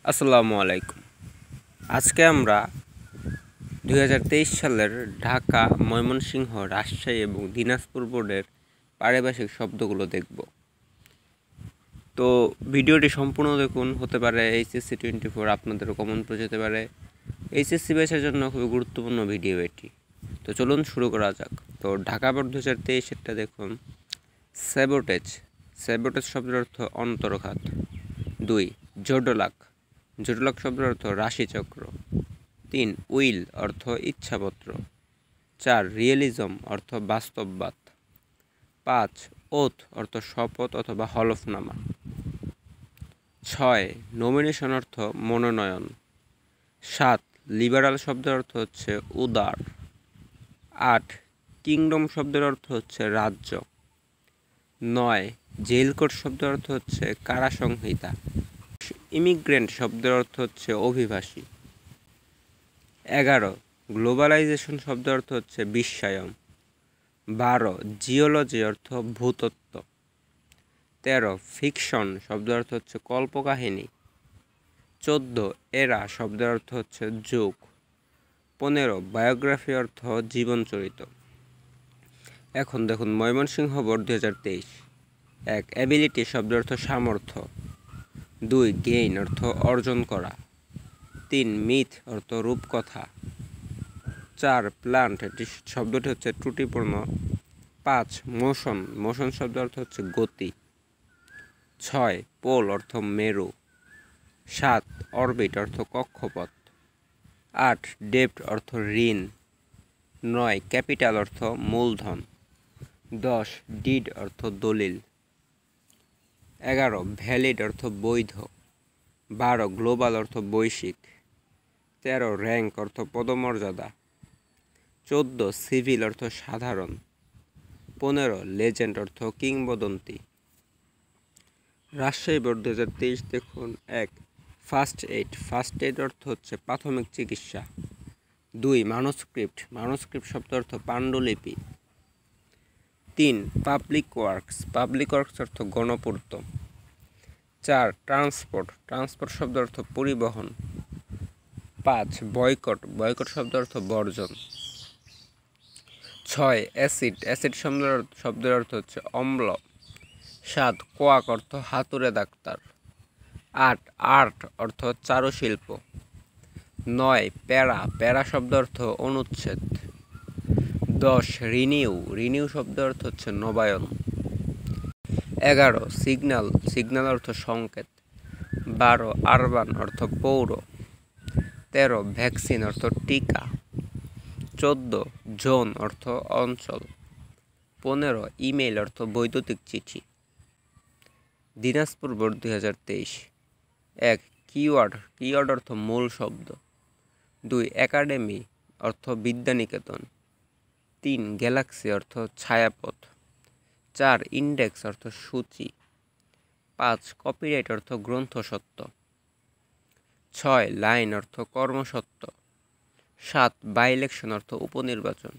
আসসালামু আলাইকুম। আজকে আমরা 2023 সালের ঢাকা, ময়মনসিংহ, রাজশাহী এবং দিনাজপুর বোর্ডের পারিভাষিক শব্দগুলো দেখব। তো ভিডিওটি সম্পূর্ণ দেখুন। হতে পারে এইচএসসি 24 আপনাদেরও কমন পড়ে যেতে পারে। এইচএসসি ব্যাচের জন্য খুবই গুরুত্বপূর্ণ ভিডিও এটি। তো চলুন শুরু করা যাক। তো ঢাকা বোর্ড 2023-এরটা দেখুন। স্যাবোটেজ শব্দের অর্থ অন্তর্ঘাত। 2. জোডলাক শব্দের অর্থ রাশিচক্র। 3. উইল অর্থ ইচ্ছাপত্র। 4. রিয়েলিজম অর্থ বাস্তববাদ। 5. ওথ অর্থ শপথ অথবা হলফনামা। 6. নমিনেশন অর্থ মনোনয়ন। 7. লিবারাল শব্দের অর্থ হচ্ছে উদার। 8. কিংডম শব্দের অর্থ হচ্ছে রাজ্য। 9. জেল কোড শব্দের অর্থ হচ্ছে কারা সংহিতা। ইমিগ্রেন্ট শব্দের অর্থ হচ্ছে অভিবাসী। 11. গ্লোবালাইজেশন শব্দের অর্থ হচ্ছে বিশ্বায়ন। 12. জিওলজি অর্থ ভূতত্ত্ব। 13. ফিকশন শব্দের অর্থ হচ্ছে কল্পকাহিনী। 14. এরা শব্দের অর্থ হচ্ছে যুগ। 15. বায়োগ্রাফি অর্থ জীবনচরিত। এখন দেখুন ময়মনসিংহ বোর্ড 2023। 1. অ্যাবিলিটি শব্দের অর্থ সামর্থ্য। 2. গেইন অর্থ অর্জন করা। 3. মিথ অর্থ রূপকথা। 4. প্লান্ট এটি শব্দটি হচ্ছে ত্রুটিপূর্ণ। 5. মোশন শব্দের অর্থ হচ্ছে গতি। 6. পোল অর্থ মেরু। 7. অরবিট অর্থ কক্ষপথ। 8. ডেপ্ট অর্থ ঋণ। 9. ক্যাপিটাল অর্থ মূলধন। 10. ডিড অর্থ দলিল। 11. ভ্যালিড অর্থ বৈধ। 12. গ্লোবাল অর্থ বৈশ্বিক। 13. র্যাঙ্ক অর্থ পদমর্যাদা। 14. সিভিল অর্থ সাধারণ। 15. লেজেন্ড অর্থ কিংবদন্তি। রাজশাহী বোর্ড 2023 দেখুন। 1. ফার্স্ট এইড অর্থ হচ্ছে প্রাথমিক চিকিৎসা। 2. মানুস্ক্রিপ্ট শব্দ অর্থ পাণ্ডুলিপি। 3. পাবলিক ওয়ার্কস অর্থ গণপূর্ত। 4. ট্রান্সপোর্ট শব্দ অর্থ পরিবহন। 5. বয়কট শব্দ অর্থ বর্জন। 6. অ্যাসিড শব্দের অর্থ হচ্ছে অম্ল। 7. কোয়াক অর্থ হাতুড়ে ডাক্তার। 8. আর্ট অর্থ চারুশিল্প। 9. প্যারা শব্দ অর্থ অনুচ্ছেদ। 10. রিনিউ শব্দ অর্থ হচ্ছে নবায়ন। 11. সিগন্যাল অর্থ সংকেত। 12. আরবান অর্থ পৌর। 13. ভ্যাকসিন অর্থ টিকা। 14. জোন অর্থ অঞ্চল। 15. ইমেইল অর্থ বৈদ্যুতিক চিঠি। দিনাজপুর বোর্ড 2023। 1. কিওয়ার্ড অর্থ মূল শব্দ। 2. একাডেমি অর্থ বিদ্যানিকেতন। 3. গ্যালাক্সি অর্থ ছায়াপথ। 4. ইন্ডেক্স অর্থ সূচি। 5. কপিরাইট অর্থ গ্রন্থসত্ব। 6. লাইন অর্থ কর্মসত্য। 7. বাই ইলেকশন অর্থ উপনির্বাচন।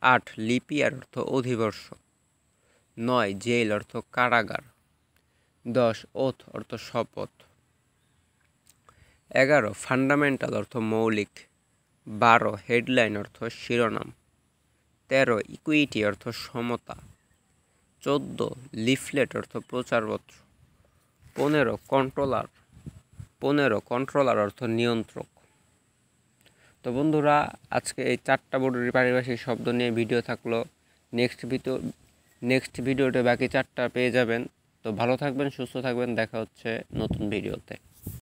8. লিপিয়ার অর্থ অধিবর্ষ। 9. জেল অর্থ কারাগার। 10. ওথ অর্থ শপথ। 11. ফান্ডামেন্টাল অর্থ মৌলিক। 12. হেডলাইন অর্থ শিরোনাম। 13. ইকুইটি অর্থ সমতা। 14. লিফলেট অর্থ প্রচারপত্র। 15. কন্ট্রোলার অর্থ নিয়ন্ত্রক। তো বন্ধুরা, আজকে এই 4টা বোর্ডের পারিভাষিক শব্দ নিয়ে ভিডিও থাকলো। নেক্সট ভিডিওতে বাকি 4টা পেয়ে যাবেন। তো ভালো থাকবেন, সুস্থ থাকবেন। দেখা হচ্ছে নতুন ভিডিওতে।